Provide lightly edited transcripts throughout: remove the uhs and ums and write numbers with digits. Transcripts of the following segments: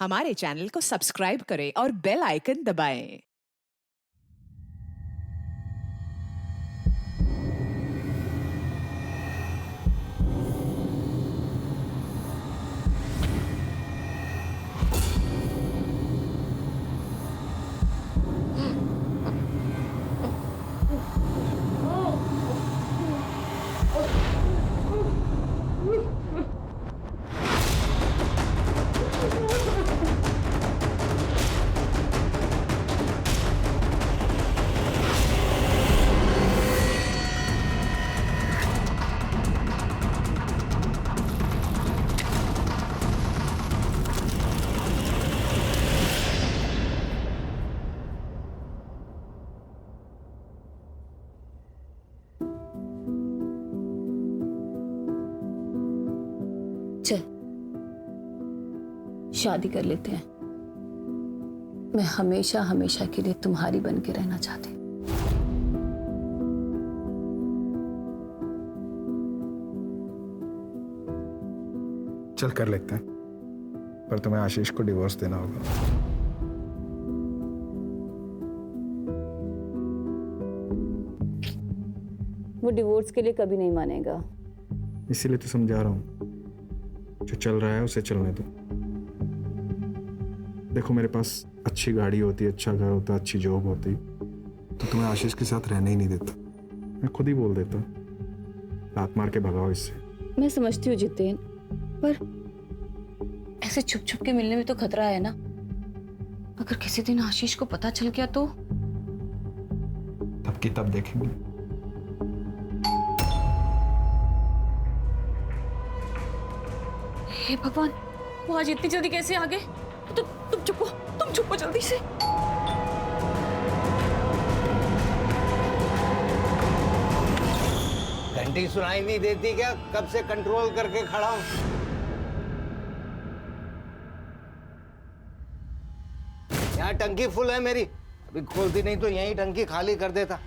हमारे चैनल को सब्सक्राइब करें और बेल आइकन दबाएं। चल शादी कर लेते हैं। मैं हमेशा हमेशा के लिए तुम्हारी बन के रहना चाहती हूँ। चल कर लेते हैं, पर तुम्हें आशीष को डिवोर्स देना होगा। वो डिवोर्स के लिए कभी नहीं मानेगा। इसीलिए तो समझा रहा हूँ, जो चल रहा है उसे चलने दो। देखो मेरे पास अच्छी गाड़ी होती, अच्छा घर होता, अच्छी जॉब होती, तो तुम्हें आशीष के साथ रहने ही नहीं देता। मैं खुद ही बोल देता, लात मार के भगाओ इससे। मैं समझती हूँ जितेन, पर ऐसे छुप छुप के मिलने में तो खतरा है ना। अगर किसी दिन आशीष को पता चल गया तो तब की तब देखेंगे। हे भगवान, वो आज इतनी जल्दी कैसे आ गए? तो तुम चुप हो जल्दी से। घंटी सुनाई नहीं देती क्या? कब से कंट्रोल करके खड़ा हूं। यहाँ टंकी फुल है मेरी, अभी खोलती नहीं तो यहीं टंकी खाली कर देता।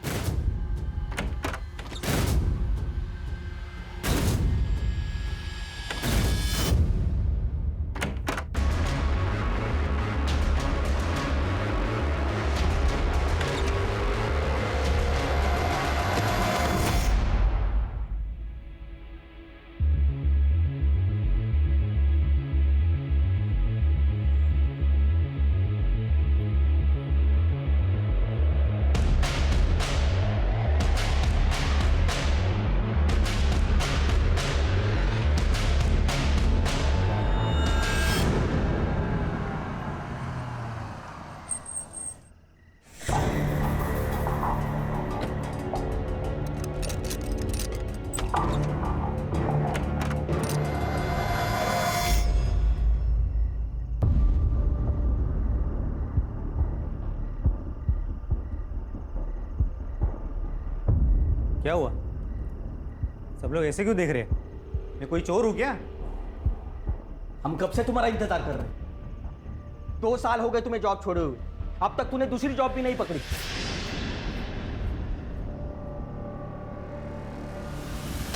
क्या हुआ? सब लोग ऐसे क्यों देख रहे हैं? मैं कोई चोर हूं क्या? हम कब से तुम्हारा इंतजार कर रहे हैं। 2 साल हो गए तुम्हें जॉब छोड़े हुए, अब तक तूने दूसरी जॉब भी नहीं पकड़ी।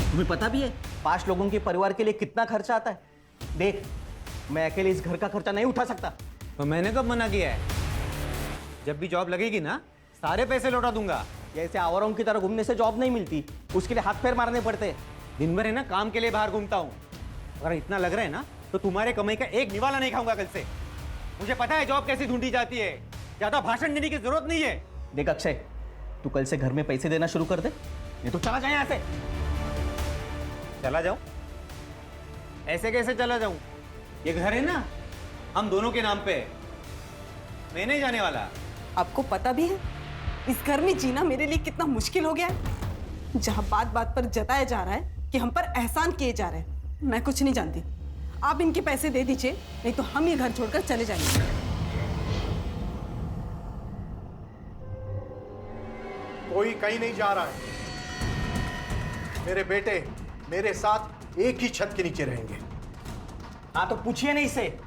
तुम्हें पता भी है 5 लोगों के परिवार के लिए कितना खर्चा आता है? देख, मैं अकेले इस घर का खर्चा नहीं उठा सकता। तो मैंने कब मना किया है? जब भी जॉब लगेगी ना, सारे पैसे लौटा दूंगा। जैसे आवारों की तरह घूमने से जॉब नहीं मिलती, उसके लिए हाथ पैर मारने पड़ते हैं। दिन भर है ना काम के लिए बाहर घूमता हूँ। अगर इतना लग रहा है ना, तो तुम्हारे कमाई का एक निवाला नहीं खाऊंगा कल से। मुझे पता है जॉब कैसी ढूंढी जाती है, ज्यादा भाषण देने की जरूरत नहीं है। देख अक्षय, तू कल से घर में पैसे देना शुरू कर दे, नहीं तो चला जाए यहाँ से। चला जाऊं? ऐसे कैसे चला जाऊं? ये घर है ना, हम दोनों के नाम पे है। मैं नहीं जाने वाला। आपको पता भी है इस घर में जीना मेरे लिए कितना मुश्किल हो गया है, जहां बात बात पर जताया जा रहा है कि हम पर एहसान किए जा रहे हैं। मैं कुछ नहीं जानती, आप इनके पैसे दे दीजिए, नहीं तो हम ये घर छोड़कर चले जाएंगे। कोई कहीं नहीं जा रहा है। मेरे बेटे मेरे साथ एक ही छत के नीचे रहेंगे। हाँ तो पूछिए नहीं इससे,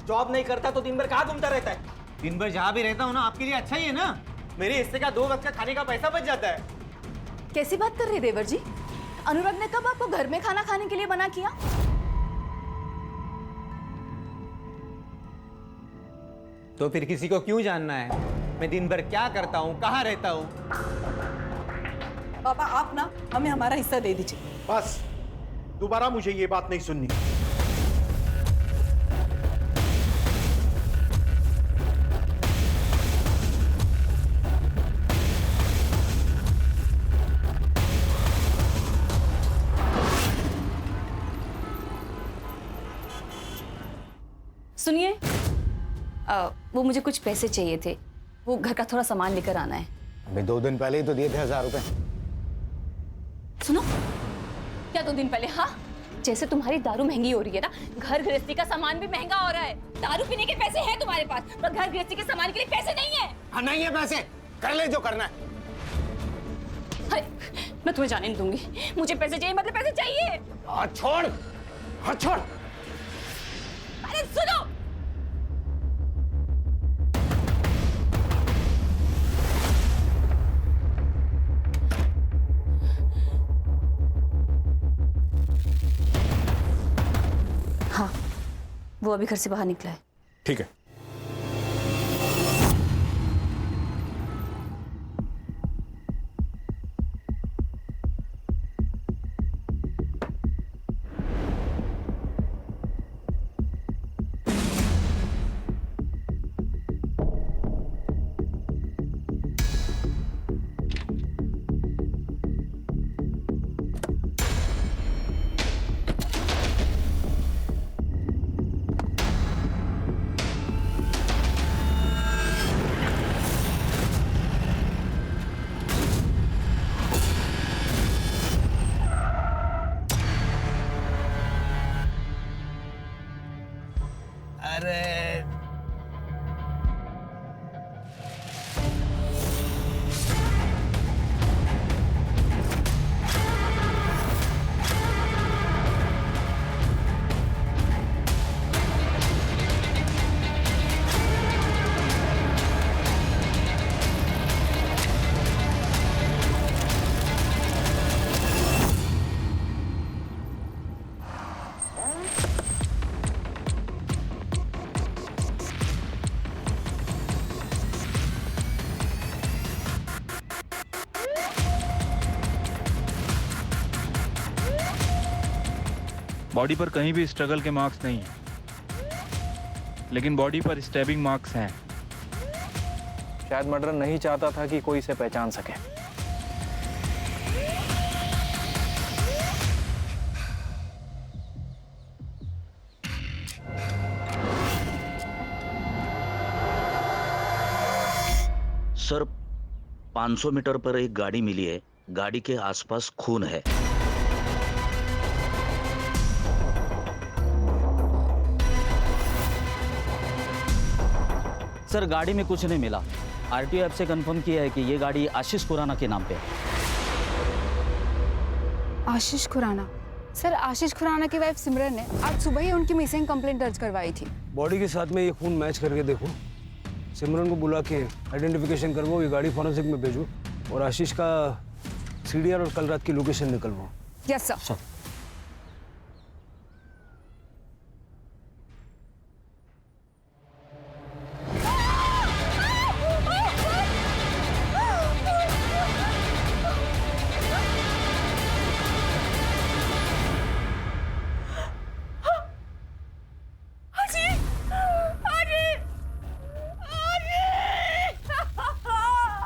जॉब नहीं करता तो दिन भर कहाँ घूमता रहता है? दिन भर जहां भी रहता हूं ना, आपके लिए अच्छा ही है ना। मेरे हिस्से का 2 वक्त का खाने का पैसा बच जाता है। कैसी बात कर रहे देवर जी? अनुराग ने कब आपको घर में खाना खाने के लिए मना किया? तो फिर किसी को क्यों जानना है मैं दिन भर क्या करता हूँ, कहाँ रहता हूँ? पापा आप ना हमें हमारा हिस्सा दे दीजिए। बस दोबारा मुझे ये बात नहीं सुननी। सुनिए, वो मुझे कुछ पैसे चाहिए थे, वो घर का थोड़ा सामान लेकर आना है। अभी 2 दिन पहले ही तो दिए थे 1000 रुपए। सुनो, क्या 2 दिन पहले? हाँ, जैसे तुम्हारी दारू महंगी हो रही है ना, घर गृहस्थी का सामान भी महंगा हो रहा है। दारू पीने के पैसे हैं तुम्हारे पास, पर घर गृहस्थी के सामान के लिए पैसे नहीं है। हाँ नहीं है पैसे, कर ले जो करना है। अरे, मैं तुम्हें जाने नहीं दूंगी। मुझे पैसे चाहिए, मतलब पैसे चाहिए। हाथ छोड़, हाथ छोड़। अरे सुनो, हाँ, वो अभी घर से बाहर निकला है। ठीक है। अरे बॉडी पर कहीं भी स्ट्रगल के मार्क्स नहीं हैं, लेकिन बॉडी पर स्टैबिंग मार्क्स हैं। शायद मर्डर नहीं चाहता था कि कोई इसे पहचान सके। सर, 500 मीटर पर एक गाड़ी मिली है। गाड़ी के आसपास खून है। सर, गाड़ी में कुछ नहीं मिला। आरटीओ ऐप से कंफर्म किया है कि ये गाड़ी आशीष खुराना के नाम पे है। आशीष खुराना? सर, आशीष खुराना की वाइफ सिमरन ने आज सुबह ही उनकी मिसिंग कंप्लेंट दर्ज करवाई थी। बॉडी के साथ में ये खून मैच करके देखो। सिमरन को बुला के आइडेंटिफिकेशन करवाओ, ये गाड़ी फॉरेंसिक में भेजो और आशीष का सीडीआर और कल रात की लोकेशन निकलवाओ। Yes sir.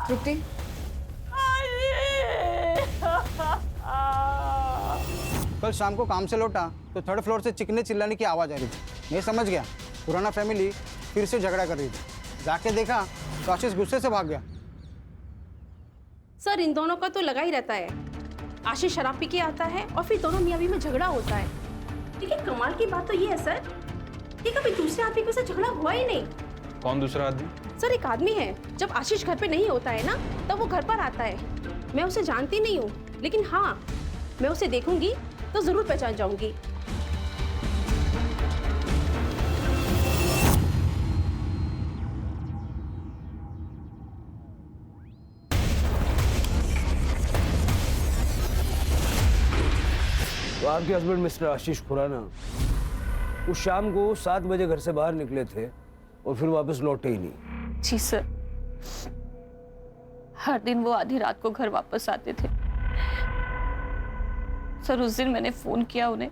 तृप्ति, कल शाम को काम से लौटा तो 3rd फ्लोर से चिकने चिल्लाने की आवाज़ आ रही थी। मैं समझ गया पुराना फैमिली फिर से झगड़ा कर रही थी। जाके देखा तो आशीष गुस्से से भाग गया। सर, इन दोनों का तो लगा ही रहता है। आशीष शराब पी के आता है और फिर दोनों मियाँ बीवी में झगड़ा होता है। लेकिन कमाल की बात तो ये है सर कि कभी दूसरे आदमी के साथ झगड़ा हुआ ही नहीं। कौन दूसरा आदमी? सर, एक आदमी है, जब आशीष घर पे नहीं होता है ना तब वो घर पर आता है। मैं उसे जानती नहीं हूँ, लेकिन हाँ, मैं उसे देखूंगी तो जरूर पहचान जाऊंगी। तो आपके हस्बैंड मिस्टर आशीष खुराना उस शाम को 7 बजे घर से बाहर निकले थे और फिर वापस लौटे ही नहीं। जी सर, हर दिन वो आधी रात को घर वापस आते थे। सर उस दिन मैंने फोन किया उन्हें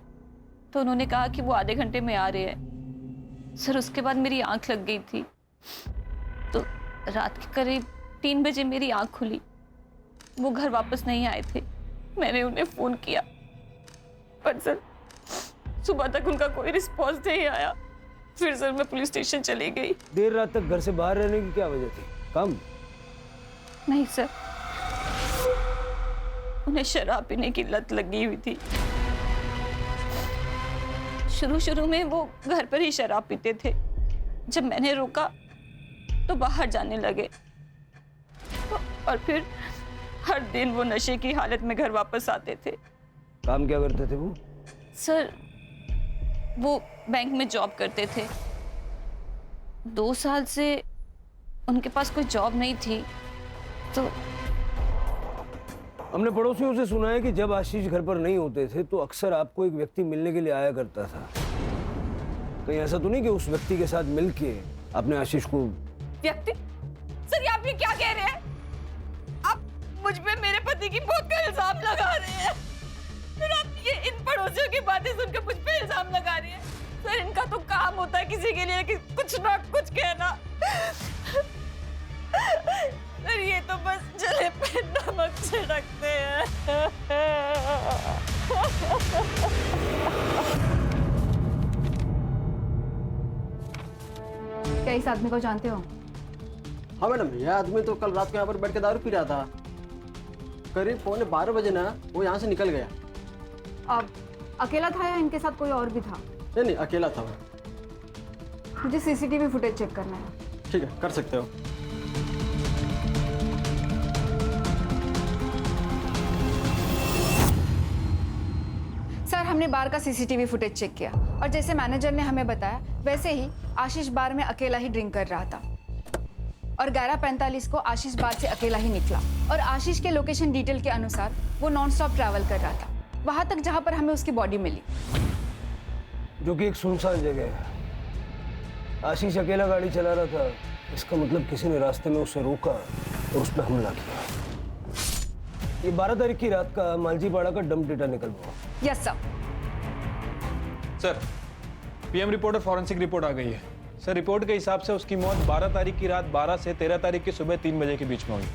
तो उन्होंने कहा कि वो आधे घंटे में आ रहे हैं। सर उसके बाद मेरी आंख लग गई थी तो रात के करीब 3 बजे मेरी आंख खुली। वो घर वापस नहीं आए थे। मैंने उन्हें फोन किया पर सर सुबह तक उनका कोई रिस्पॉन्स नहीं आया। फिर सर मैं पुलिस स्टेशन चली गई। देर रात तक घर से बाहर रहने की क्या वजह थी? काम? नहीं सर, उन्हें शराब पीने की लत लगी हुई थी। शुरू में वो घर पर ही शराब पीते थे। जब मैंने रोका तो बाहर जाने लगे और फिर हर दिन वो नशे की हालत में घर वापस आते थे। काम क्या करते थे वो? सर वो बैंक में जॉब करते थे। 2 साल से उनके पास कोई जॉब नहीं थी तो हमने पड़ोसियों से सुना है कि जब आशीष घर पर नहीं होते थे तो अक्सर आपको एक व्यक्ति मिलने के लिए आया करता था। कहीं ऐसा तो नहीं कि उस व्यक्ति के साथ मिलके आपने आशीष को? व्यक्ति? सर ये आप ये क्या कह रहे हैं? आप मुझ पे मेरे पति की मौत का इल्जाम लगा रहे हैं। फिर आप ये इन पड़ोसियों की बातें सुनकर मुझ पे इल्जाम लगा रहे हैं। सर इनका तो काम होता है किसी के लिए कि कुछ ना कुछ कहना। सर ये तो बस जले पे नमक छिड़कते हैं। क्या इस आदमी को जानते हो? हाँ मैडम, यह आदमी तो कल रात को यहाँ पर बैठ के दारू पी रहा था। करीब 11:15 बजे ना वो यहाँ से निकल गया। अब अकेला था या इनके साथ कोई और भी था? नहीं, अकेला था वो। मुझे सीसीटीवी फुटेज चेक करना है। ठीक है, कर सकते हो। सर हमने बार का सीसीटीवी फुटेज चेक किया और जैसे मैनेजर ने हमें बताया वैसे ही आशीष बार में अकेला ही ड्रिंक कर रहा था और 11:45 को आशीष बार से अकेला ही निकला और आशीष के लोकेशन डिटेल के अनुसार वो नॉन स्टॉप ट्रैवल कर रहा था वहां तक जहां पर हमें उसकी बॉडी मिली, जो कि एक सुनसान जगह है। आशीष अकेला गाड़ी चला रहा था, इसका मतलब किसी ने रास्ते में उसे रोका और उस पर हमला किया। ये 12 तारीख की रात का मालजीपाड़ा का डंप डेटा निकल हुआ। Yes sir. Sir PM report और फॉरेंसिक रिपोर्ट आ गई है। सर रिपोर्ट के हिसाब से उसकी मौत 12 तारीख की रात 12 से 13 तारीख की सुबह 3 बजे के बीच में हुई।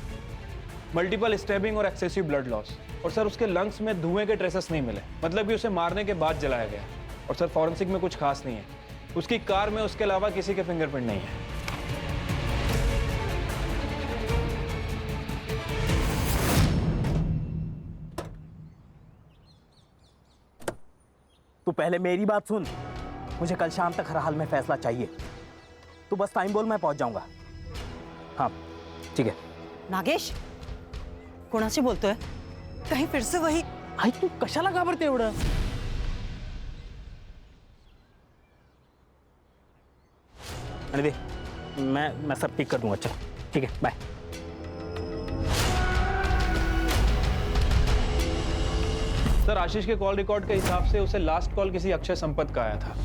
मल्टीपल स्टैबिंग और एक्सेसिव ब्लड लॉस और सर उसके लंग्स में धुएं के ट्रेसेस नहीं मिले, मतलब कि उसे मारने के बाद जलाया गया। और सर फॉरेंसिक में कुछ खास नहीं है, उसकी कार में उसके अलावा किसी के फिंगरप्रिंट नहीं है। तू पहले मेरी बात सुन। मुझे कल शाम तक हर हाल में फैसला चाहिए। तू बस टाइम बोल, मैं पहुंच जाऊंगा। हाँ ठीक है। नागेश कोणाशी बोलतोय? कहीं फिर से वही? आई तू कशाला घाबरते एवढं? अरे दे, मैं सब पिक कर दूंगा। चल ठीक है, बाय। सर आशीष के कॉल रिकॉर्ड के हिसाब से उसे लास्ट कॉल किसी अक्षय संपत का आया था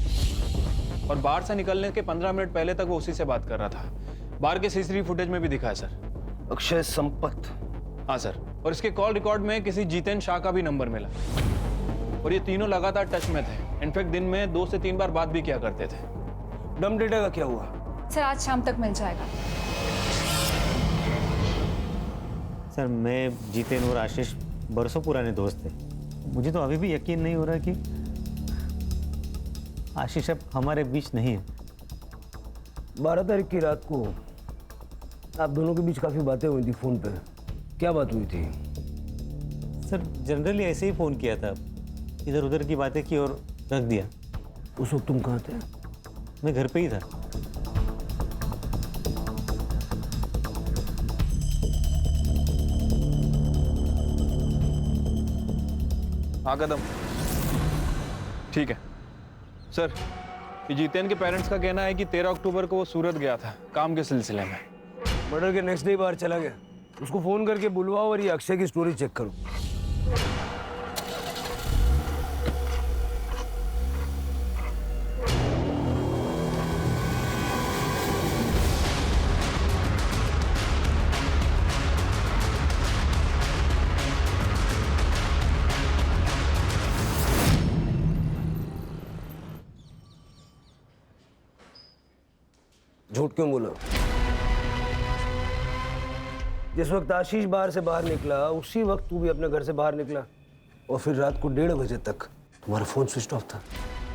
और बार से निकलने के 15 मिनट पहले तक वो उसी से बात कर रहा था। बार के सीसीटीवी फुटेज में भी दिखा है सर। अक्षय संपत? हाँ सर, और इसके कॉल रिकॉर्ड में किसी जितेन शाह का भी नंबर मिला और ये तीनों लगातार टच में थे। इनफैक्ट दिन में 2 से 3 बार बात भी किया करते थे। डंप डेटा का क्या हुआ? सर आज शाम तक मिल जाएगा। सर मैं जितेन और आशीष बरसों पुराने दोस्त थे। मुझे तो अभी भी यकीन नहीं हो रहा कि आशीष अब हमारे बीच नहीं है। 12 तारीख की रात को आप दोनों के बीच काफी बातें हुई थी फोन पे। क्या बात हुई थी? सर जनरली ऐसे ही फोन किया था, इधर उधर की बातें की और रख दिया। उस वक्त तुम कहाँ थे? मैं घर पे ही था। हाँ कदम, ठीक है सर। ये जितेन के पेरेंट्स का कहना है कि 13 अक्टूबर को वो सूरत गया था काम के सिलसिले में। मर्डर के नेक्स्ट डे बाहर चला गया। उसको फोन करके बुलवाओ और ये अक्षय की स्टोरी चेक करो। झूठ क्यों बोला? जिस वक्त आशीष बाहर से बाहर निकला उसी वक्त तू भी अपने घर से बाहर निकला, और फिर रात को 1:30 बजे तक तुम्हारा फोन स्विच ऑफ था।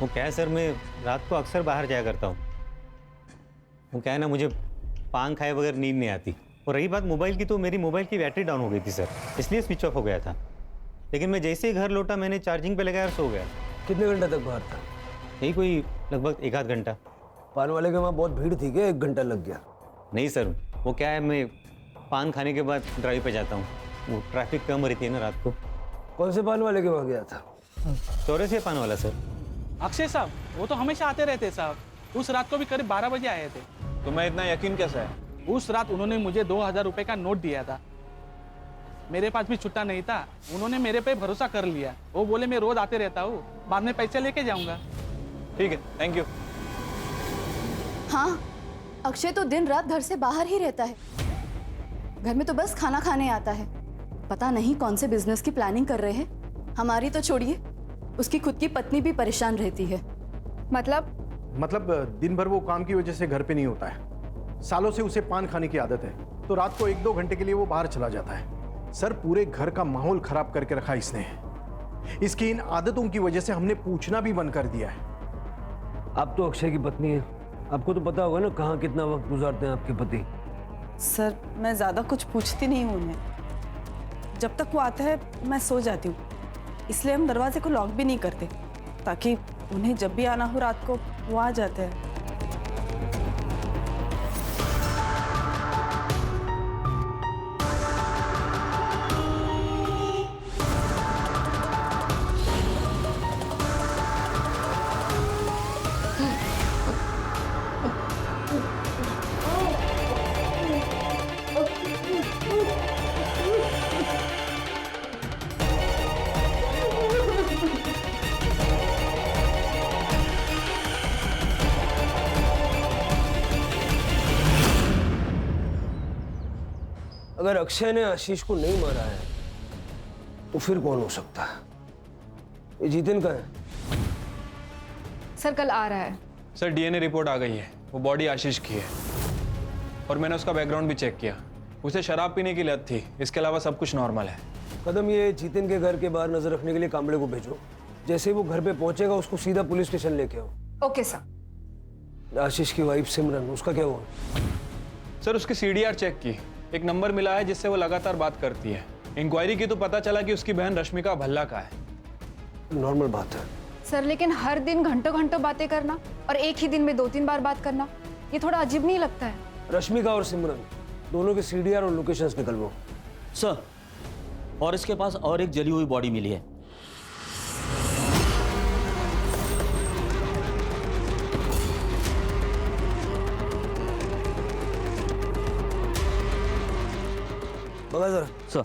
वो क्या है सर, मैं रात को अक्सर बाहर जाया करता हूँ। वो क्या है ना, मुझे पान खाए बगैर नींद नहीं आती। और रही बात मोबाइल की, तो मेरी मोबाइल की बैटरी डाउन हो गई थी सर, इसलिए स्विच ऑफ हो गया था। लेकिन मैं जैसे ही घर लौटा मैंने चार्जिंग पे लगाया और सो गया। कितने घंटे तक बाहर था? यही कोई लगभग 1 आध घंटा। पान वाले के वहाँ बहुत भीड़ थी क्या 1 घंटा लग गया? नहीं सर, वो क्या है, मैं पान खाने के बाद ड्राइव पे जाता हूँ, वो ट्रैफिक कम रहती है ना रात को। कौन से पान वाले के वहाँ गया था? चौरासिया पान वाला सर। अक्षय साहब, वो तो हमेशा आते रहते साहब। उस रात को भी करीब 12 बजे आए थे। तुम्हें इतना यकीन कैसा है? उस रात उन्होंने मुझे 2000 रुपए का नोट दिया था। मेरे पास भी छुट्टा नहीं था, उन्होंने मेरे पे भरोसा कर लिया। वो बोले मैं रोज आते रहता हूँ, बाद में पैसे लेके जाऊंगा। ठीक है, थैंक यू। हाँ, अक्षय तो दिन रात घर से बाहर ही रहता है। घर में तो बस खाना खाने आता है। पता नहीं कौन से बिजनेस की प्लानिंग कर रहे हैं। हमारी तो छोड़िए, उसकी खुद की पत्नी भी परेशान रहती है। मतलब दिन भर वो काम की वजह से घर पे नहीं होता है। सालों से उसे पान खाने की आदत है, तो रात को 1-2 घंटे के लिए वो बाहर चला जाता है। सर, पूरे घर का माहौल खराब करके रखा इसने। इसकी इन आदतों की वजह से हमने पूछना भी बंद कर दिया है। आप तो अक्षय की पत्नी है, आपको तो पता होगा ना कहाँ कितना वक्त गुजारते हैं आपके पति। सर, मैं ज़्यादा कुछ पूछती नहीं हूँ उन्हें। जब तक वो आता है मैं सो जाती हूँ, इसलिए हम दरवाजे को लॉक भी नहीं करते, ताकि उन्हें जब भी आना हो रात को वो आ जाते हैं। अगर अक्षय ने आशीष को नहीं मारा है तो फिर कौन हो सकता है? ये जितिन का है। सर कल आ रहा है। सर डीएनए रिपोर्ट आ गई है, वो बॉडी आशीष की है। और मैंने उसका बैकग्राउंड भी चेक किया, उसे शराब पीने की लत थी, इसके अलावा सब कुछ नॉर्मल है। कदम, ये जितिन के घर के बाहर नजर रखने के लिए कांबले को भेजो। जैसे ही वो घर पे पहुंचेगा उसको सीधा पुलिस स्टेशन लेके आओ। Okay sir. आशीष की वाइफ सिमरन, उसका क्या हुआ? सर उसकी सीडीआर चेक की, एक नंबर मिला है जिससे वो लगातार बात करती है। इंक्वायरी की तो पता चला कि उसकी बहन रश्मिका भल्ला का है। नॉर्मल बात है सर, लेकिन हर दिन घंटों घंटों बातें करना और एक ही दिन में 2-3 बार बात करना, ये थोड़ा अजीब नहीं लगता है? रश्मिका और सिमरन दोनों के सीडीआर और लोकेशंस निकलवाओ। सर, और इसके पास और एक जली हुई बॉडी मिली है। बगा जरा। सर,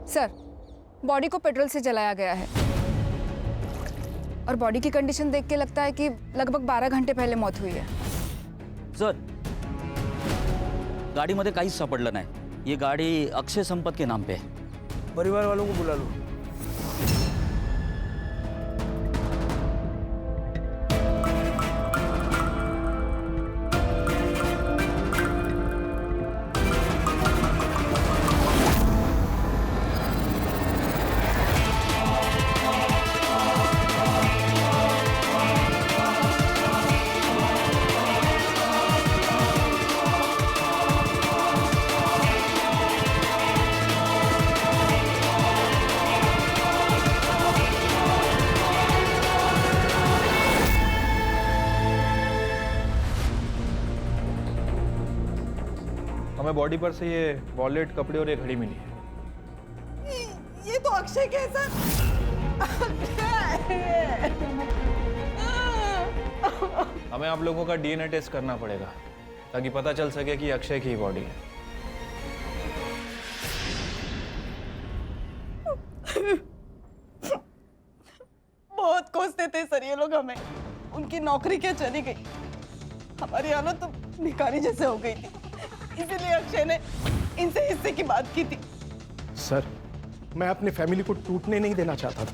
सर, बॉडी को पेट्रोल से जलाया गया है और बॉडी की कंडीशन देख के लगता है कि लगभग 12 घंटे पहले मौत हुई है। सर, गाडीमध्ये काहीच सापडलं नाही। ये गाडी अक्षय संपत के नाम पे है। परिवार वालों को बुला लो। हमें बॉडी पर से ये वॉलेट, कपड़े और ये घड़ी मिली है। ये तो अक्षय के सर। हमें आप लोगों का डीएनए टेस्ट करना पड़ेगा ताकि पता चल सके कि अक्षय की ही बॉडी है। कोसते थे सर ये लोग हमें। उनकी नौकरी क्या चली गई, हमारी हालत तो भिखारी जैसे हो गई थी। इसीलिए अक्षय ने इनसे हिस्से की बात की थी। सर, मैं अपने फैमिली को टूटने नहीं देना चाहता था,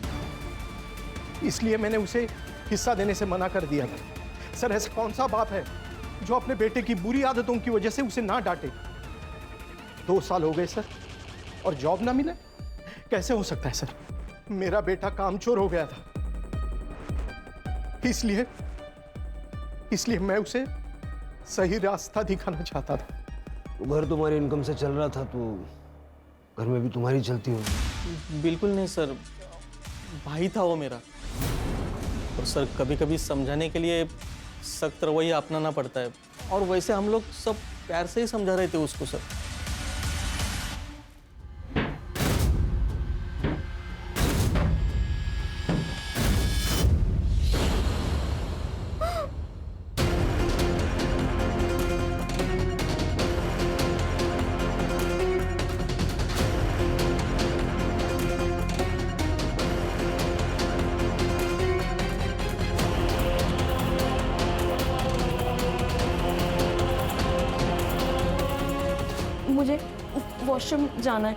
इसलिए मैंने उसे हिस्सा देने से मना कर दिया था। सर, ऐसा कौन सा बाप है जो अपने बेटे की बुरी आदतों की वजह से उसे ना डांटे। 2 साल हो गए सर, और जॉब ना मिले, कैसे हो सकता है सर? मेरा बेटा कामचोर हो गया था, इसलिए मैं उसे सही रास्ता दिखाना चाहता था। तो घर तुम्हारी इनकम से चल रहा था, तो घर में भी तुम्हारी चलती होगी। बिल्कुल नहीं सर, भाई था वो मेरा। और सर कभी कभी समझाने के लिए सख्त रवैया अपनाना पड़ता है, और वैसे हम लोग सब प्यार से ही समझा रहे थे उसको सर। मुझे वॉशरूम जाना है।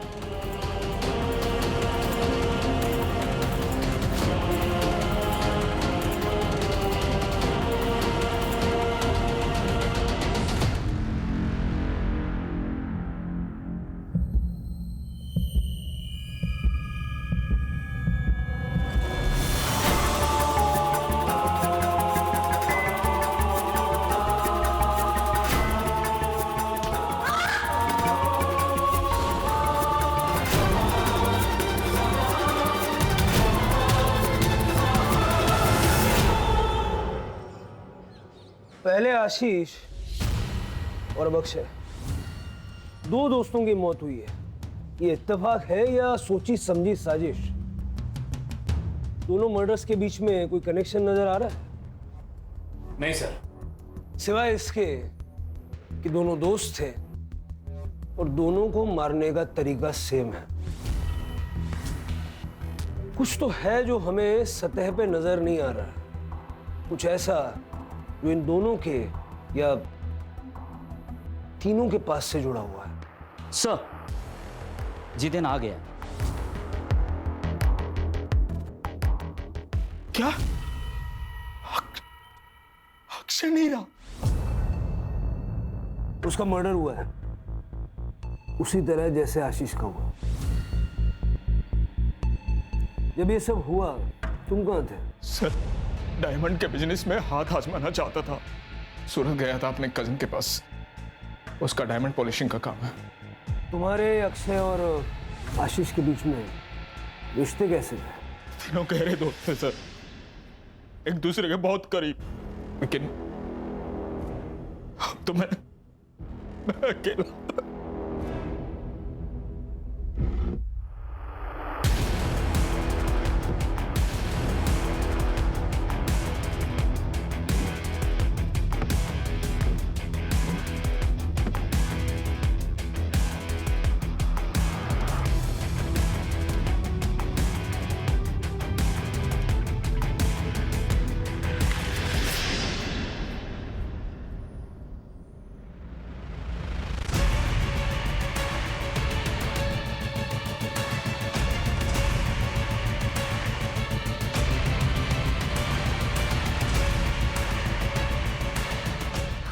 पहले आशीष और अब अक्षय, 2 दोस्तों की मौत हुई है। ये इत्तेफाक है या सोची समझी साजिश? दोनों मर्डर्स के बीच में कोई कनेक्शन नजर आ रहा है? नहीं सर। सिवाय इसके कि दोनों दोस्त थे और दोनों को मारने का तरीका सेम है। कुछ तो है जो हमें सतह पे नजर नहीं आ रहा, कुछ ऐसा जो इन दोनों के या तीनों के पास से जुड़ा हुआ है। सर, जितेन आ गया। क्या? अक्षय नहीं रहा? उसका मर्डर हुआ है उसी तरह जैसे आशीष का हुआ। जब ये सब हुआ तुम कहां थे? सर, डायमंड के बिजनेस में हाथ आजमाना चाहता था। सूरत गया था अपने कजिन के पास, उसका डायमंड पॉलिशिंग का काम है। तुम्हारे अक्षय और आशीष के बीच में रिश्ते कैसे थे? तीनों गहरे दोस्त थे सर, एक दूसरे के बहुत करीब। लेकिन अब तो मैं अकेला।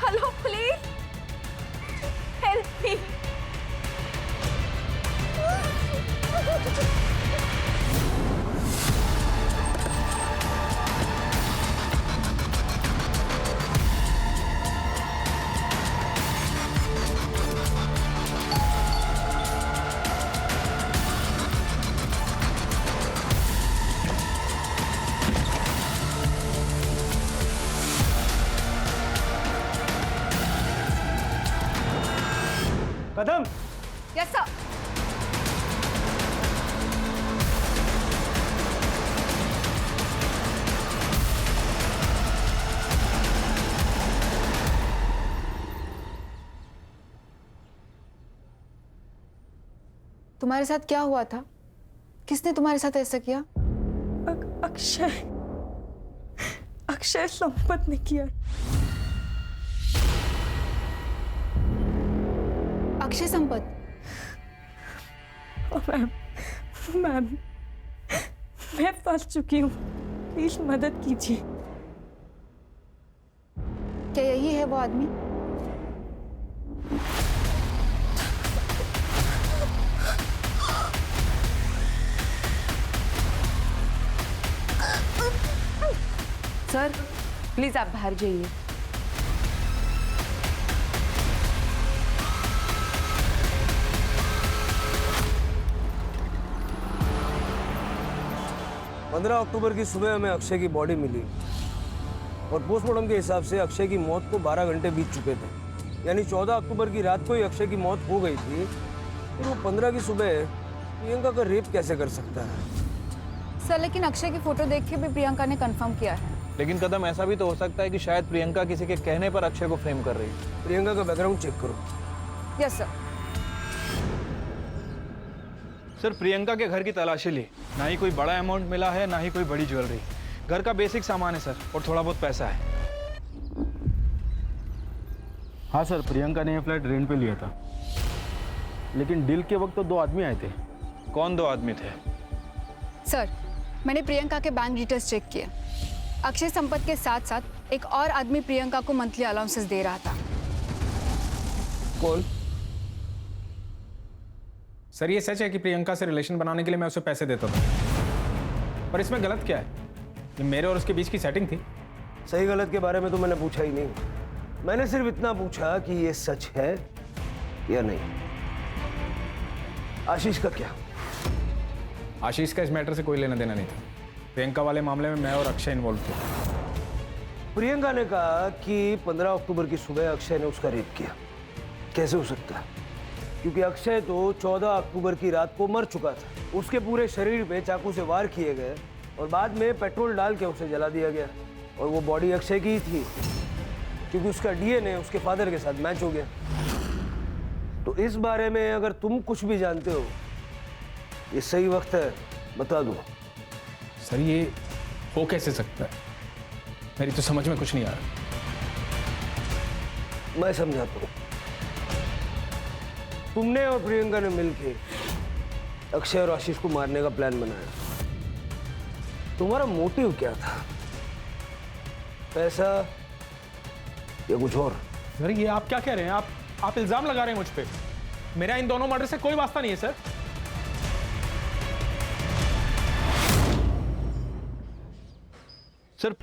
Hello please help me. Kadam. Yes sir. तुम्हारे साथ क्या हुआ था? किसने तुम्हारे साथ ऐसा किया? अक्षय अक्षय संपत ने किया। अक्षय संपत? मैम मैम मैं फंस चुकी हूँ, प्लीज मदद कीजिए। क्या यही है वो आदमी? सर प्लीज आप बाहर जाइए। पंद्रह अक्टूबर की सुबह हमें अक्षय की बॉडी मिली और पोस्टमार्टम के हिसाब से अक्षय की मौत को 12 घंटे बीत चुके थे, यानी 14 अक्टूबर की रात को ही अक्षय की मौत हो गई थी। फिर वो 15 की सुबह प्रियंका का रेप कैसे कर सकता है? सर लेकिन अक्षय की फोटो देख के भी प्रियंका ने कंफर्म किया है। लेकिन कदम ऐसा भी तो हो सकता है कि शायद प्रियंका किसी के कहने पर अक्षय को फ्रेम कर रही है। प्रियंका का बैकग्राउंड चेक करो। Yes sir. सर प्रियंका के घर की तलाशी ली, ना ही कोई बड़ा अमाउंट मिला है ना ही कोई बड़ी ज्वेलरी। घर का बेसिक सामान है सर, और थोड़ा बहुत पैसा है। हाँ सर, प्रियंका ने ये फ्लैट रेंट पे लिया था, लेकिन डील के वक्त तो 2 आदमी आए थे। कौन 2 आदमी थे? सर मैंने प्रियंका के बैंक डिटेल्स चेक किए। अक्षय संपत के साथ साथ एक और आदमी प्रियंका को मंथली अलाउंसेस दे रहा था। कौन? सर ये सच है कि प्रियंका से रिलेशन बनाने के लिए मैं उसे पैसे देता था, पर इसमें गलत क्या है? ये मेरे और उसके बीच की सेटिंग थी। सही गलत के बारे में तो मैंने पूछा ही नहीं, मैंने सिर्फ इतना पूछा कि ये सच है या नहीं। आशीष का क्या? आशीष का इस मैटर से कोई लेना देना नहीं था। प्रियंका वाले मामले में मैं और अक्षय इन्वॉल्व थे। प्रियंका ने कहा कि 15 अक्टूबर की सुबह अक्षय ने उसका रेप किया। कैसे हो सकता है? क्योंकि अक्षय तो 14 अक्टूबर की रात को मर चुका था। उसके पूरे शरीर पे चाकू से वार किए गए और बाद में पेट्रोल डाल के उसे जला दिया गया, और वो बॉडी अक्षय की ही थी क्योंकि उसका डीएनए उसके फादर के साथ मैच हो गया। तो इस बारे में अगर तुम कुछ भी जानते हो, ये सही वक्त है बता दो। सर ये हो कैसे सकता है? मेरी तो समझ में कुछ नहीं आ रहा। मैं समझाता हूँ। तुमने और प्रियंका ने मिलकर अक्षय और आशीष को मारने का प्लान बनाया। तुम्हारा मोटिव क्या था? पैसा या कुछ और? सर ये आप क्या कह रहे हैं? आप इल्जाम लगा रहे हैं मुझ पे। मेरा इन दोनों मर्डर से कोई वास्ता नहीं है सर। सिर्फ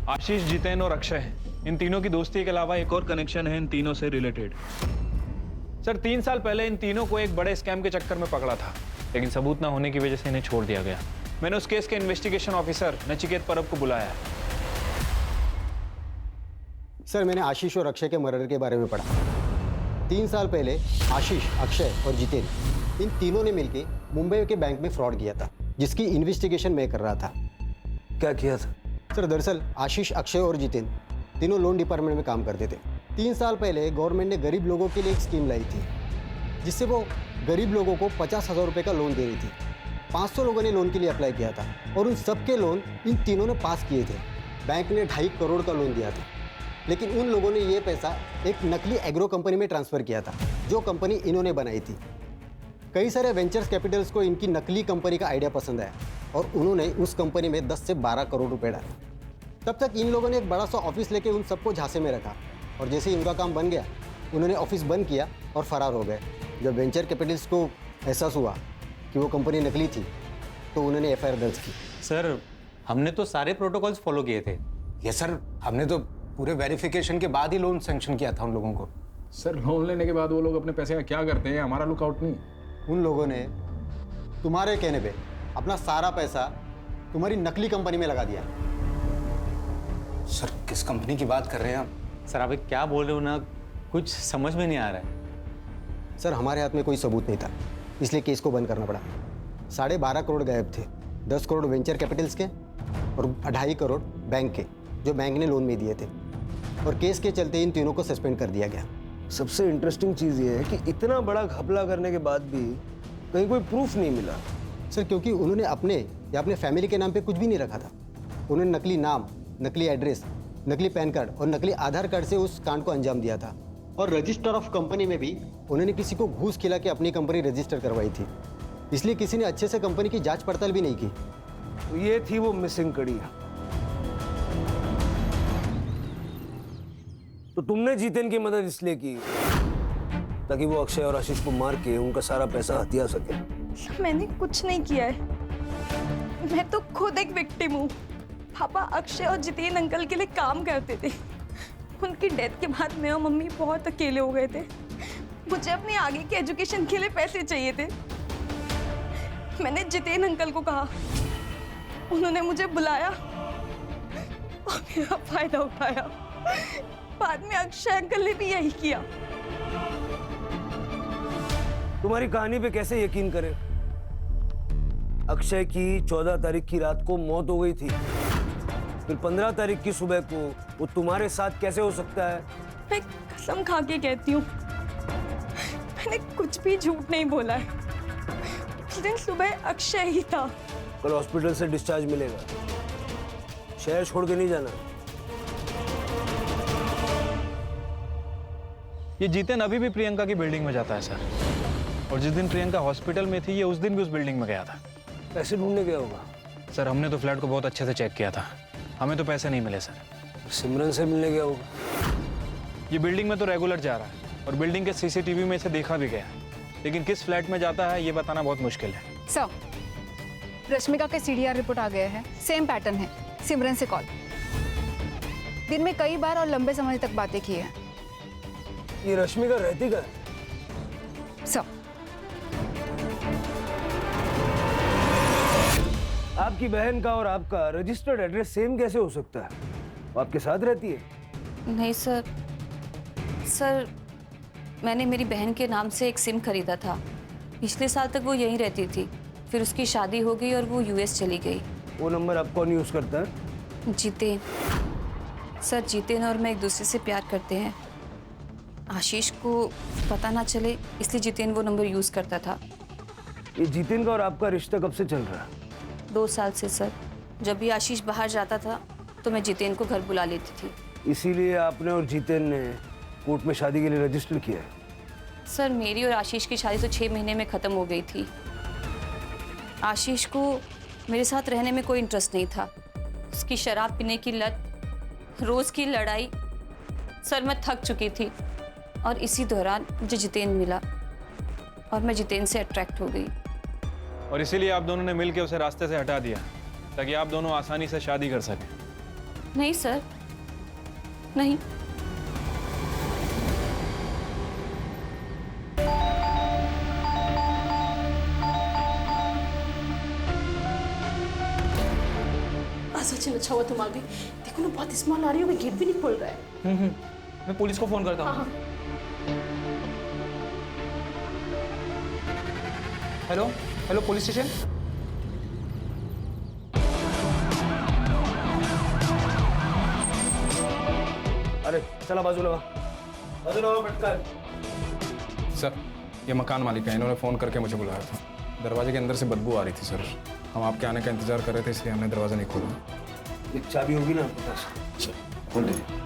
आशीष, जितेन और अक्षय हैं। इन तीनों की दोस्ती के अलावा एक और कनेक्शन है इन तीनों से रिलेटेड। सर 3 साल पहले इन तीनों को एक बड़े स्कैम के चक्कर में पकड़ा था, लेकिन सबूत ना होने की वजह से इन्हें छोड़ दिया गया। मैंने उस केस के इन्वेस्टिगेशन ऑफिसर नचिकेत परब को बुलाया है। सर मैंने आशीष और अक्षय के मर्डर के बारे में पढ़ा। 3 साल पहले आशीष, अक्षय और जितेन, इन तीनों ने मिलकर मुंबई के बैंक में फ्रॉड किया था, जिसकी इन्वेस्टिगेशन मैं कर रहा था। क्या किया था? सर दरअसल आशीष, अक्षय और जितेन तीनों लोन डिपार्टमेंट में काम करते थे। 3 साल पहले गवर्नमेंट ने गरीब लोगों के लिए एक स्कीम लाई थी, जिससे वो गरीब लोगों को 50,000 रुपये का लोन दे रही थी। 500 लोगों ने लोन के लिए अप्लाई किया था और उन सबके लोन इन तीनों ने पास किए थे। बैंक ने 2.5 करोड़ का लोन दिया था, लेकिन उन लोगों ने ये पैसा एक नकली एग्रो कंपनी में ट्रांसफ़र किया था, जो कंपनी इन्होंने बनाई थी। कई सारे वेंचर्स कैपिटल्स को इनकी नकली कंपनी का आइडिया पसंद आया और उन्होंने उस कंपनी में 10 से 12 करोड़ रुपए डाले। तब तक इन लोगों ने एक बड़ा सा ऑफिस लेके उन सबको झांसे में रखा, और जैसे ही उनका काम बन गया उन्होंने ऑफिस बंद किया और फरार हो गए। जब वेंचर कैपिटल्स को एहसास हुआ कि वो कंपनी नकली थी, तो उन्होंने एफआईआर दर्ज की। सर हमने तो सारे प्रोटोकॉल्स फॉलो किए थे। यस सर, हमने तो पूरे वेरिफिकेशन के बाद ही लोन सैंक्शन किया था उन लोगों को। सर लोन लेने के बाद वो लोग अपने पैसे का क्या करते हैं, हमारा लुकआउट नहीं। उन लोगों ने तुम्हारे कहने पे अपना सारा पैसा तुम्हारी नकली कंपनी में लगा दिया। सर किस कंपनी की बात कर रहे हैं आप? सर आप क्या बोल रहे हो ना, कुछ समझ में नहीं आ रहा है। सर हमारे हाथ में कोई सबूत नहीं था, इसलिए केस को बंद करना पड़ा। 12.5 करोड़ गायब थे, 10 करोड़ वेंचर कैपिटल्स के और 2.5 करोड़ बैंक के, जो बैंक ने लोन में दिए थे। और केस के चलते इन तीनों को सस्पेंड कर दिया गया। सबसे इंटरेस्टिंग चीज़ ये है कि इतना बड़ा घपला करने के बाद भी कहीं कोई प्रूफ नहीं मिला। सर क्योंकि उन्होंने अपने या अपने फैमिली के नाम पे कुछ भी नहीं रखा था। उन्होंने नकली नाम नकली एड्रेस, नकली पैन कार्ड और नकली आधार कार्ड से उस कांड को अंजाम दिया था। और रजिस्टर ऑफ कंपनी में भी उन्होंने किसी को घूस खिला के अपनी कंपनी रजिस्टर करवाई थी, इसलिए किसी ने अच्छे से कंपनी की जांच पड़ताल भी नहीं की। तो ये थी वो मिसिंग कड़ी। तो तुमने जितेन की मदद इसलिए की ताकि वो अक्षय और आशीष को मार के उनका सारा पैसा हथिया सके। मैंने कुछ नहीं किया है, मैं तो खुद एक विक्टिम हूँ। पापा अक्षय और जितेन अंकल के लिए काम करते थे। उनकी डेथ के बाद मैं और मम्मी बहुत अकेले हो गए थे। मुझे अपनी आगे की एजुकेशन के लिए पैसे चाहिए थे। मैंने जितेन अंकल को कहा, उन्होंने मुझे बुलाया और मेरा फायदा उठाया। बाद में अक्षय अंकल ने भी यही किया। तुम्हारी कहानी पे कैसे यकीन करें? अक्षय की 14 तारीख की रात को मौत हो गई थी, फिर 15 तारीख की सुबह को वो तुम्हारे साथ कैसे हो सकता है? मैं कसम खा के कहती हूँ, मैंने कुछ भी झूठ नहीं बोला है। उस दिन सुबह अक्षय ही था। कल हॉस्पिटल से डिस्चार्ज मिलेगा, शहर छोड़ के नहीं जाना। ये जितेन अभी भी प्रियंका की बिल्डिंग में जाता है सर, और जिस दिन प्रियंका हॉस्पिटल में थी ये उस दिन भी उस बिल्डिंग में गया था। पैसे ढूंढने गया होगा। सर हमने तो फ्लैट को बहुत अच्छे से चेक किया था, हमें तो पैसे नहीं मिले सर। सिमरन से मिलने गया होगा। ये बिल्डिंग में तो रेगुलर जा रहा है और बिल्डिंग के सीसीटीवी में इसे देखा भी गया, लेकिन किस फ्लैट में जाता है ये बताना बहुत मुश्किल है। सर, रश्मिका के CDR रिपोर्ट आ गया है, सेम पैटर्न है, सिमरन से कॉल। दिन में कई बार और लंबे समय तक बातें की है। ये रश्मिका रहती का? सर, आपकी बहन का और आपका रजिस्टर्ड एड्रेस सेम कैसे हो सकता है? वो आपके साथ रहती है? नहीं सर, सर मैंने मेरी बहन के नाम से एक सिम खरीदा था। पिछले साल तक वो यहीं रहती थी, फिर उसकी शादी हो गई और वो US चली गई। वो नंबर आप कौन यूज करता है? जितेन। सर जितेन और मैं एक दूसरे से प्यार करते हैं। आशीष को पता ना चले इसलिए जितेन वो नंबर यूज करता था। ये जितेन का और आपका रिश्ता कब से चल रहा है? 2 साल से सर। जब भी आशीष बाहर जाता था तो मैं जितेन को घर बुला लेती थी। इसीलिए आपने और जितेन ने कोर्ट में शादी के लिए रजिस्टर किया है? सर मेरी और आशीष की शादी तो 6 महीने में ख़त्म हो गई थी। आशीष को मेरे साथ रहने में कोई इंटरेस्ट नहीं था। उसकी शराब पीने की लत, रोज़ की लड़ाई, सर मैं थक चुकी थी। और इसी दौरान मुझे जितेन मिला और मैं जितेन से अट्रैक्ट हो गई। और इसीलिए आप दोनों ने मिलकर उसे रास्ते से हटा दिया ताकि आप दोनों आसानी से शादी कर सकें। नहीं सर, नहीं। सचिन अच्छा हुआ तुम आ गई। देखो ना बहुत स्मॉल आ रही हो, गेट भी नहीं खोल रहा है। मैं पुलिस को फोन करता हूँ। Hello hello police station. अरे चला बाजूला पटकर। सर ये मकान मालिक है, इन्होंने फ़ोन करके मुझे बुलाया था। दरवाजे के अंदर से बदबू आ रही थी सर, हम आपके आने का इंतजार कर रहे थे इसलिए हमने दरवाज़ा नहीं खोला। एक चाबी होगी ना आपके पास? खोल लीजिए।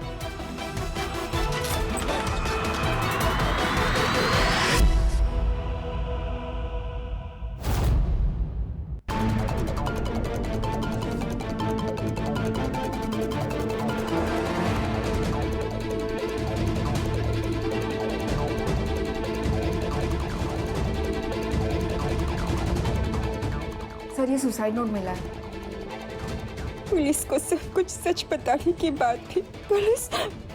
सर ये सुसाइड नोट मिला है। पुलिस को सब कुछ सच बताने की बात थी। पुलिस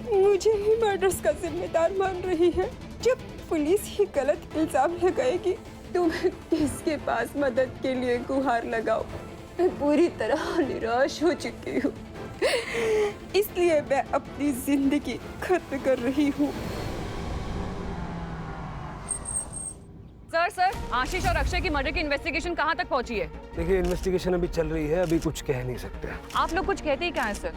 मुझे ही मर्डर्स का जिम्मेदार मान रही है। जब पुलिस ही गलत इल्जाम लगाएगी तो मैं किसके पास मदद के लिए गुहार लगाऊं? मैं पूरी तरह निराश हो चुकी हूँ, इसलिए मैं अपनी जिंदगी खत्म कर रही हूँ। सर आशीष और अक्षय की मर्डर की इन्वेस्टिगेशन कहाँ तक पहुँची है? देखिए इन्वेस्टिगेशन अभी चल रही है, अभी कुछ कह नहीं सकते। आप लोग कुछ कहते ही क्या है सर?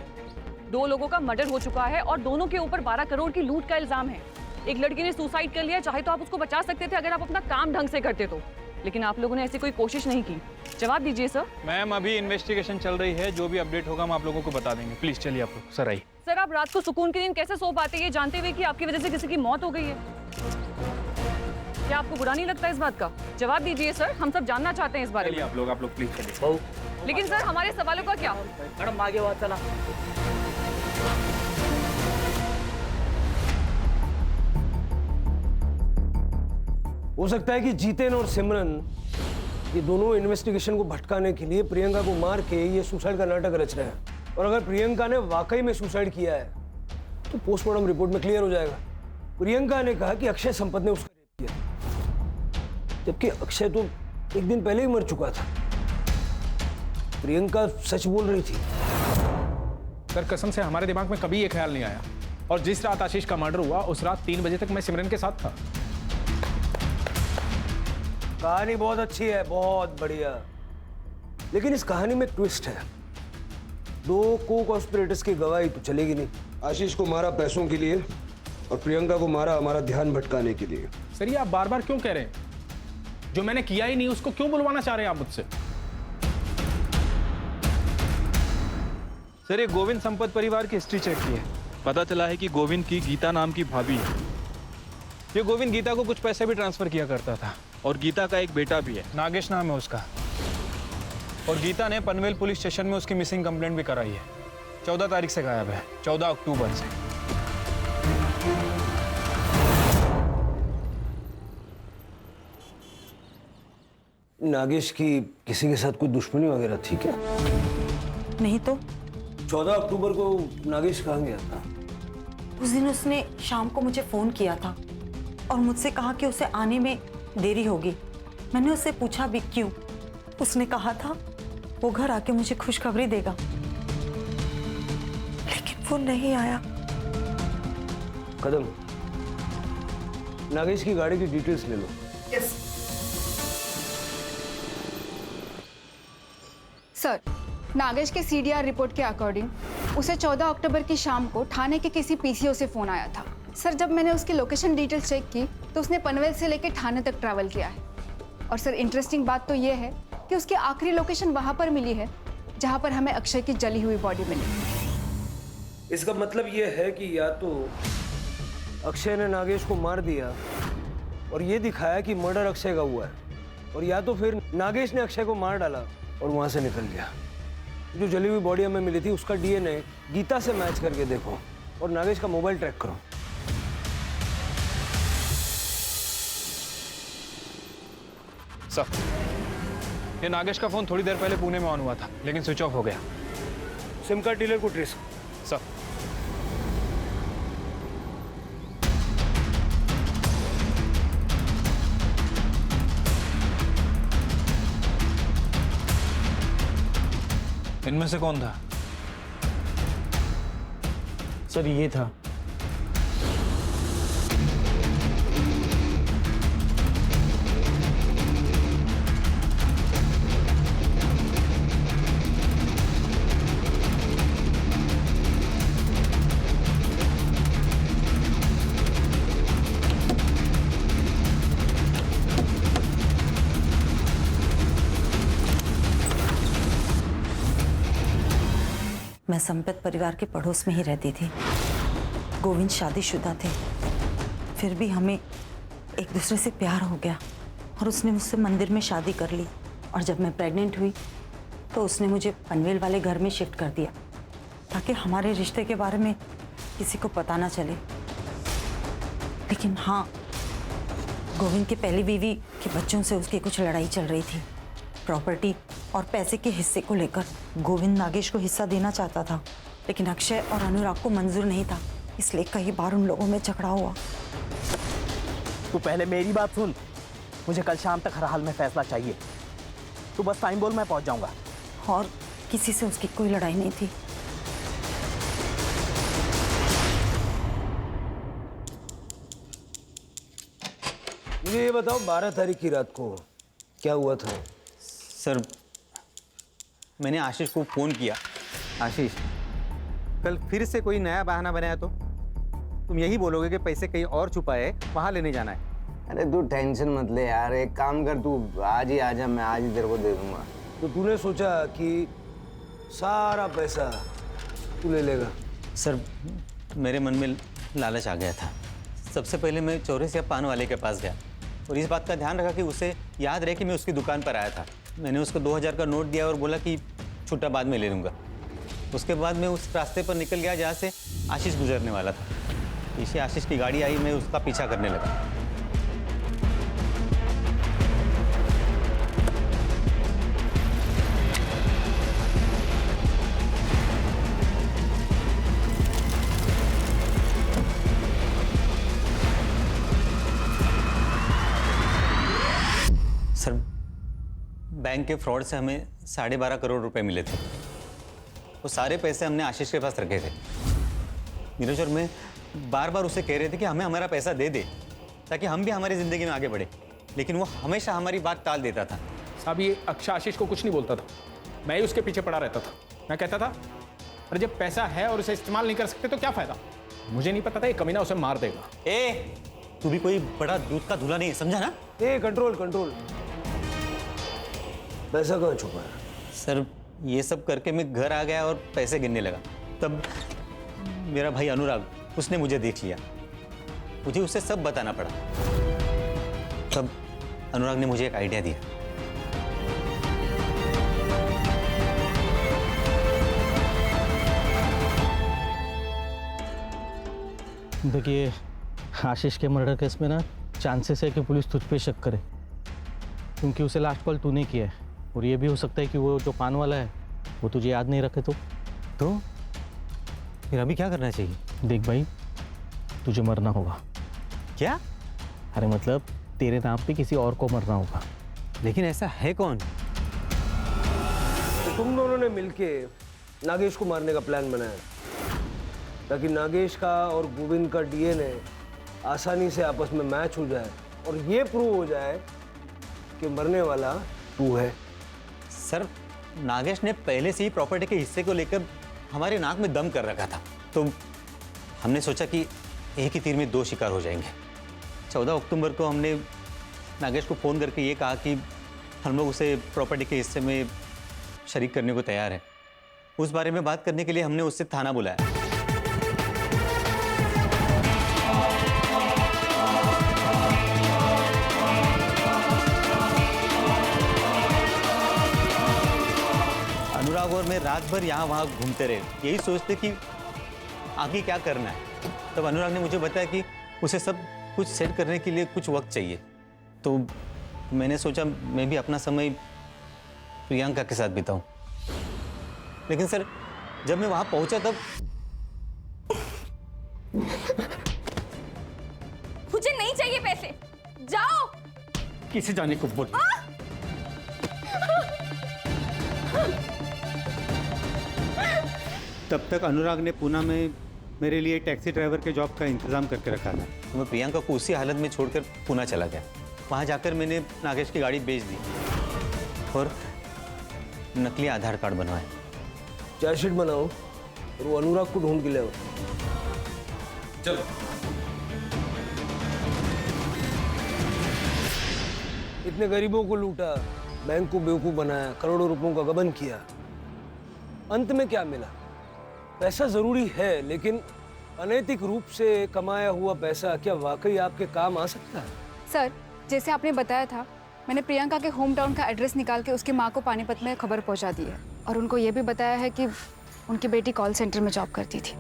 2 लोगों का मर्डर हो चुका है और दोनों के ऊपर 12 करोड़ की लूट का इल्जाम है। एक लड़की ने सुसाइड कर लिया, चाहे तो आप उसको बचा सकते थे अगर आप अपना काम ढंग से करते तो। लेकिन आप लोगों ने ऐसी कोई कोशिश नहीं की। जवाब दीजिए सर। मैम अभी इन्वेस्टिगेशन चल रही है, जो भी अपडेट होगा हम आप लोगों को बता देंगे। प्लीज चलिए आप लोग। सर आइए। सर आप रात को सुकून की नींद कैसे सो पाते हैं ये जानते हुए कि आपकी वजह से किसी की मौत हो गई है? क्या आपको बुरा नहीं लगता इस बात का? जवाब दीजिए सर, हम सब जानना चाहते हैं इस बारे में। आप लोग प्लीज चलिए। लेकिन सर हमारे सवालों का क्या? मैडम आगे बात चला। हो सकता है कि जीतेन और सिमरन ये दोनों इन्वेस्टिगेशन को भटकाने के लिए प्रियंका को मार के ये सुसाइड का नाटक रच रहे हैं। और अगर प्रियंका ने वाकई में सुसाइड किया है तो पोस्टमार्टम रिपोर्ट में क्लियर हो जाएगा। प्रियंका ने कहा कि अक्षय संपत ने उसका रेप किया, जबकि अक्षय तो एक दिन पहले ही मर चुका था। प्रियंका सच बोल रही थी। सर कसम से हमारे दिमाग में कभी ये ख्याल नहीं आया। और जिस रात आशीष का मर्डर हुआ उस रात 3 बजे तक मैं सिमरन के साथ था। कहानी बहुत अच्छी है, बहुत बढ़िया, लेकिन इस कहानी में ट्विस्ट है। 2 को-कॉन्स्पिरेटर्स की गवाही तो चलेगी नहीं। आशीष को मारा पैसों के लिए और प्रियंका को मारा हमारा ध्यान भटकाने के लिए। सर ये आप बार बार क्यों कह रहे हैं? जो मैंने किया ही नहीं उसको क्यों बुलवाना चाह रहे हैं आप मुझसे? सर ये गोविंद संपत परिवार की हिस्ट्री चेक की है, पता चला है कि गोविंद की गीता नाम की भाभी है। ये गोविंद गीता को कुछ पैसे भी ट्रांसफर किया करता था और गीता का एक बेटा भी है, नागेश नाम है उसका। और गीता ने पनवेल पुलिस स्टेशन में उसकी मिसिंग कंप्लेंट भी कराई है। 14 तारीख से गायब है, 14 अक्टूबर से। नागेश की किसी के साथ कोई दुश्मनी वगैरह थी क्या? नहीं तो। 14 अक्टूबर को नागेश कहाँ गया था? उस दिन उसने शाम को मुझे फोन किया था और मुझसे कहा कि उसे आने में देरी होगी। मैंने उससे पूछा भी क्यों। उसने कहा था वो घर आके मुझे खुशखबरी देगा, लेकिन वो नहीं आया। कदम, नागेश की गाड़ी की डिटेल्स ले लो। यस। सर, नागेश के सीडीआर रिपोर्ट के अकॉर्डिंग उसे 14 अक्टूबर की शाम को थाने के किसी पीसीओ से फोन आया था। सर जब मैंने उसकी लोकेशन डिटेल्स चेक की तो उसने पनवेल से लेकर थाने तक ट्रैवल किया है। और सर इंटरेस्टिंग बात तो ये है कि उसकी आखिरी लोकेशन वहां पर मिली है जहां पर हमें अक्षय की जली हुई बॉडी मिली। इसका मतलब ये है कि या तो अक्षय ने नागेश को मार दिया और ये दिखाया कि मर्डर अक्षय का हुआ है, और या तो फिर नागेश ने अक्षय को मार डाला और वहां से निकल गया। जो जली हुई बॉडी हमें मिली थी उसका डीएनए गीता से मैच करके देखो और नागेश का मोबाइल ट्रैक करो। सर ये नागेश का फोन थोड़ी देर पहले पुणे में ऑन हुआ था, लेकिन स्विच ऑफ हो गया। सिम कार्ड डीलर को ट्रेस। सर इनमें से कौन था? सर ये था। मैं संपत परिवार के पड़ोस में ही रहती थी। गोविंद शादीशुदा थे, फिर भी हमें एक दूसरे से प्यार हो गया और उसने मुझसे मंदिर में शादी कर ली। और जब मैं प्रेग्नेंट हुई तो उसने मुझे पनवेल वाले घर में शिफ्ट कर दिया ताकि हमारे रिश्ते के बारे में किसी को पता ना चले। लेकिन हाँ, गोविंद की पहली बीवी के बच्चों से उसकी कुछ लड़ाई चल रही थी। प्रॉपर्टी और पैसे के हिस्से को लेकर गोविंद नागेश को हिस्सा देना चाहता था, लेकिन अक्षय और अनुराग को मंजूर नहीं था, इसलिए कई बार उन लोगों में झगड़ा हुआ। तू पहले मेरी बात सुन। मुझे कल शाम तक हर हाल में फैसला चाहिए। तू बस टाइम बोल, मैं पहुंच जाऊंगा। और किसी से उसकी कोई लड़ाई नहीं थी। मुझे ये बताओ 12 तारीख की रात को क्या हुआ था? सर मैंने आशीष को फ़ोन किया। आशीष, कल फिर से कोई नया बहाना बनाया तो तुम यही बोलोगे कि पैसे कहीं और छुपाए, वहाँ लेने जाना है। अरे तू टेंशन मत ले यार, एक काम कर, तू आज ही आजा, मैं आज ही तेरे को दे दूंगा। तो तूने सोचा कि सारा पैसा तू ले लेगा? सर मेरे मन में लालच आ गया था। सबसे पहले मैं चौरे से पान वाले के पास गया और इस बात का ध्यान रखा कि उसे याद रहे कि मैं उसकी दुकान पर आया था। मैंने उसको 2000 का नोट दिया और बोला कि छुट्टा बाद में ले लूँगा। उसके बाद मैं उस रास्ते पर निकल गया जहाँ से आशीष गुजरने वाला था। पीछे आशीष की गाड़ी आई, मैं उसका पीछा करने लगा। सर बैंक के फ्रॉड से हमें 12.5 करोड़ रुपए मिले थे। वो सारे पैसे हमने आशीष के पास रखे थे। नीरज और मैं बार बार उसे कह रहे थे कि हमें हमारा पैसा दे दे ताकि हम भी हमारी ज़िंदगी में आगे बढ़े, लेकिन वो हमेशा हमारी बात टाल देता था। साहब ये अक्षय आशीष को कुछ नहीं बोलता था, मैं ही उसके पीछे पड़ा रहता था। मैं कहता था अरे जब पैसा है और उसे इस्तेमाल नहीं कर सकते तो क्या फ़ायदा। मुझे नहीं पता था ये कमीना उसे मार देगा। ए तू भी कोई बड़ा दूध का धुला नहीं है, समझा ना? ए कंट्रोल कंट्रोल, पैसा कहाँ छुपा है? सर ये सब करके मैं घर आ गया और पैसे गिनने लगा। तब मेरा भाई अनुराग, उसने मुझे देख लिया। मुझे उसे सब बताना पड़ा। तब अनुराग ने मुझे एक आइडिया दिया। देखिए आशीष के मर्डर केस में ना चांसेस है कि पुलिस तुझ पे शक करे, क्योंकि उसे लास्ट कॉल तूने किया है और ये भी हो सकता है कि वो जो पान वाला है वो तुझे याद नहीं रखे। तो फिर अभी क्या करना चाहिए? देख भाई, तुझे मरना होगा। क्या? अरे मतलब तेरे नाम पे किसी और को मरना होगा। लेकिन ऐसा है कौन? तो तुम दोनों ने मिलके नागेश को मारने का प्लान बनाया ताकि नागेश का और गोविंद का डीएनए आसानी से आपस में मैच हो जाए और ये प्रूव हो जाए कि मरने वाला तू है। सर नागेश ने पहले से ही प्रॉपर्टी के हिस्से को लेकर हमारे नाक में दम कर रखा था, तो हमने सोचा कि एक ही तीर में दो शिकार हो जाएंगे। 14 अक्टूबर को हमने नागेश को फ़ोन करके ये कहा कि हम लोग उसे प्रॉपर्टी के हिस्से में शरीक करने को तैयार हैं। उस बारे में बात करने के लिए हमने उससे थाना बुलाया। अनुराग और मैं रात भर यहाँ वहाँ घूमते रहे, यही सोचते कि आगे क्या करना है। तब अनुराग ने मुझे बताया कि उसे सब कुछ सेट करने के लिए कुछ वक्त चाहिए। तो मैंने सोचा मैं भी अपना समय प्रियंका के साथ बिताऊं। लेकिन सर जब मैं वहाँ पहुँचा तब मुझे नहीं चाहिए पैसे, जाओ। किसे जाने को बोल। तब तक अनुराग ने पुणे में मेरे लिए टैक्सी ड्राइवर के जॉब का इंतजाम करके रखा था। तो मैं प्रियंका को उसी हालत में छोड़कर पुणे चला गया। वहाँ जाकर मैंने नागेश की गाड़ी बेच दी और नकली आधार कार्ड बनवाए। चार्जशीट बनाओ और वो अनुराग को ढूंढ के ले आओ। चलो। इतने गरीबों को लूटा, बैंक को बेवकूफ बनाया, करोड़ों रुपयों का गबन किया, अंत में क्या मिला? पैसा जरूरी है, लेकिन अनैतिक रूप से कमाया हुआ पैसा क्या वाकई आपके काम आ सकता है? सर जैसे आपने बताया था, मैंने प्रियंका के होम टाउन का एड्रेस निकाल के उसकी माँ को पानीपत में खबर पहुंचा दी है और उनको ये भी बताया है कि उनकी बेटी कॉल सेंटर में जॉब करती थी।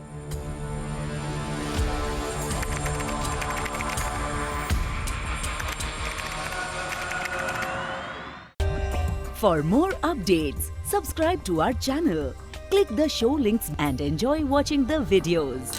For more updates, subscribe to our channel, click the show links and enjoy watching the videos.